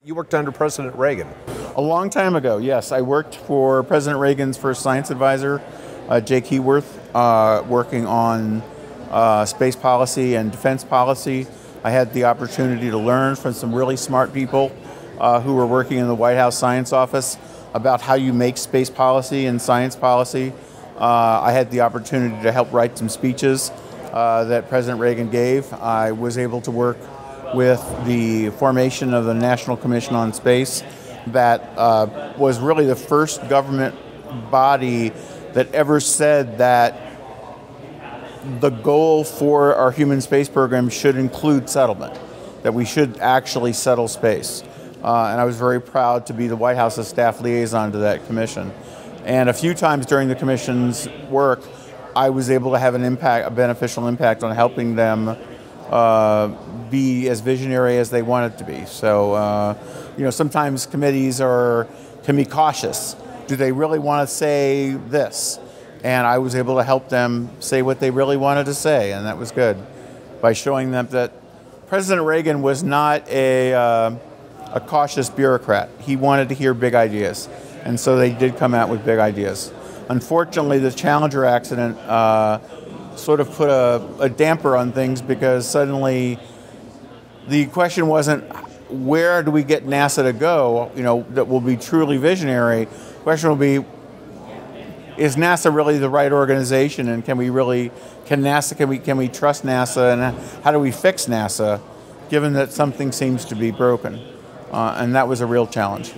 You worked under President Reagan. A long time ago, yes. I worked for President Reagan's first science advisor, Jake Heworth, working on space policy and defense policy. I had the opportunity to learn from some really smart people who were working in the White House Science Office about how you make space policy and science policy. I had the opportunity to help write some speeches that President Reagan gave. I was able to work with the formation of the National Commission on Space that was really the first government body that ever said that the goal for our human space program should include settlement, that we should actually settle space. And I was very proud to be the White House's staff liaison to that commission. And a few times during the commission's work, I was able to have a beneficial impact on helping them be as visionary as they wanted to be. So, sometimes committees can be cautious. Do they really want to say this? And I was able to help them say what they really wanted to say, and that was good, by showing them that President Reagan was not a cautious bureaucrat. He wanted to hear big ideas, and so they did come out with big ideas. Unfortunately, the Challenger accident sort of put a damper on things, because suddenly the question wasn't where do we get NASA to go, that will be truly visionary. The question will be, is NASA really the right organization, and can we trust NASA, and how do we fix NASA, given that something seems to be broken? And that was a real challenge.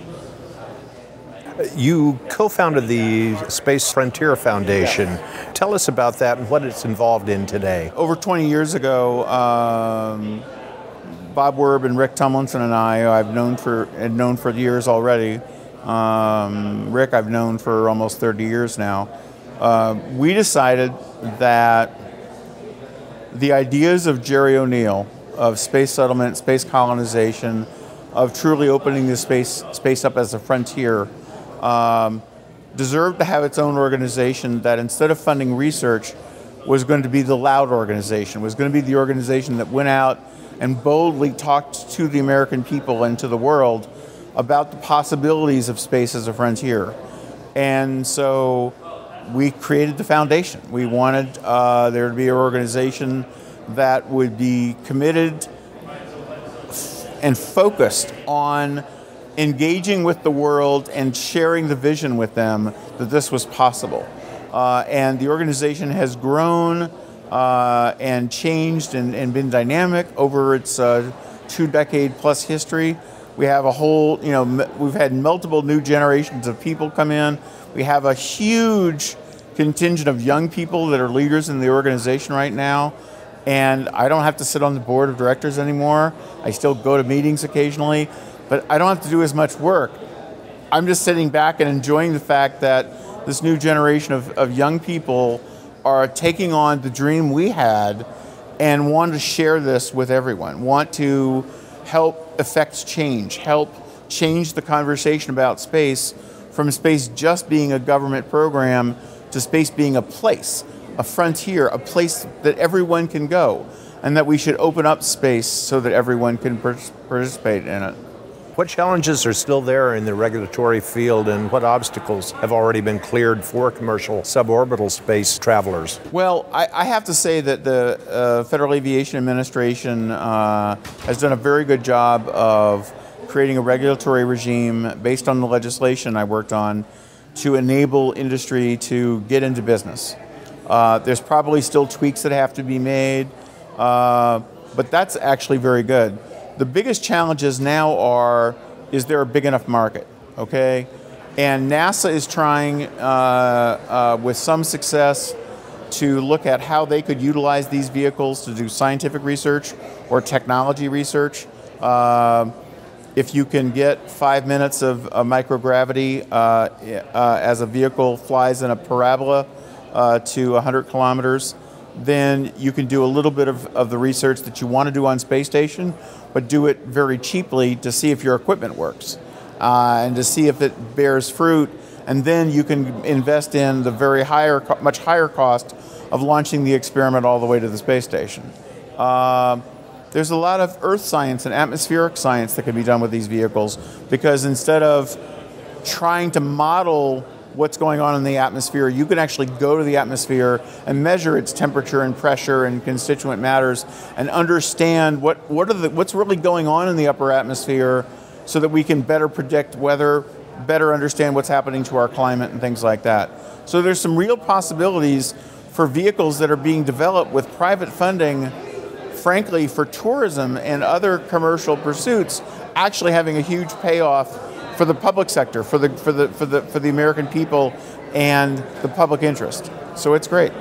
You co-founded the Space Frontier Foundation. Yeah. Tell us about that and what it's involved in today. Over 20 years ago, Bob Werb and Rick Tumlinson and I, had known for years already. Rick I've known for almost 30 years now. We decided that the ideas of Jerry O'Neill, of space settlement, space colonization, of truly opening the space up as a frontier, deserved to have its own organization that, instead of funding research, was going to be the loud organization, was going to be the organization that went out and boldly talked to the American people and to the world about the possibilities of space as a frontier. And so we created the foundation. We wanted there to be an organization that would be committed and focused on engaging with the world and sharing the vision with them that this was possible. And the organization has grown and changed and been dynamic over its 2-decade-plus history. We have we've had multiple new generations of people come in. We have a huge contingent of young people that are leaders in the organization right now. And I don't have to sit on the board of directors anymore. I still go to meetings occasionally, but I don't have to do as much work. I'm just sitting back and enjoying the fact that this new generation of young people are taking on the dream we had and want to share this with everyone, want to help affect change, help change the conversation about space from space just being a government program to space being a place, a frontier, a place that everyone can go, and that we should open up space so that everyone can participate in it. What challenges are still there in the regulatory field, and what obstacles have already been cleared for commercial suborbital space travelers? Well, I have to say that the Federal Aviation Administration has done a very good job of creating a regulatory regime based on the legislation I worked on to enable industry to get into business. There's probably still tweaks that have to be made, but that's actually very good. The biggest challenges now are, is there a big enough market, okay? And NASA is trying, with some success, to look at how they could utilize these vehicles to do scientific research or technology research. If you can get 5 minutes of microgravity as a vehicle flies in a parabola to 100 kilometers, then you can do a little bit of the research that you want to do on space station, but do it very cheaply to see if your equipment works and to see if it bears fruit. And then you can invest in the much higher cost of launching the experiment all the way to the space station. there's a lot of earth science and atmospheric science that can be done with these vehicles, because instead of trying to model what's going on in the atmosphere, you can actually go to the atmosphere and measure its temperature and pressure and constituent matters and understand what's really going on in the upper atmosphere, so that we can better predict weather, better understand what's happening to our climate and things like that. So there's some real possibilities for vehicles that are being developed with private funding, frankly, for tourism and other commercial pursuits, actually having a huge payoff for the public sector, for the American people and the public interest. So it's great.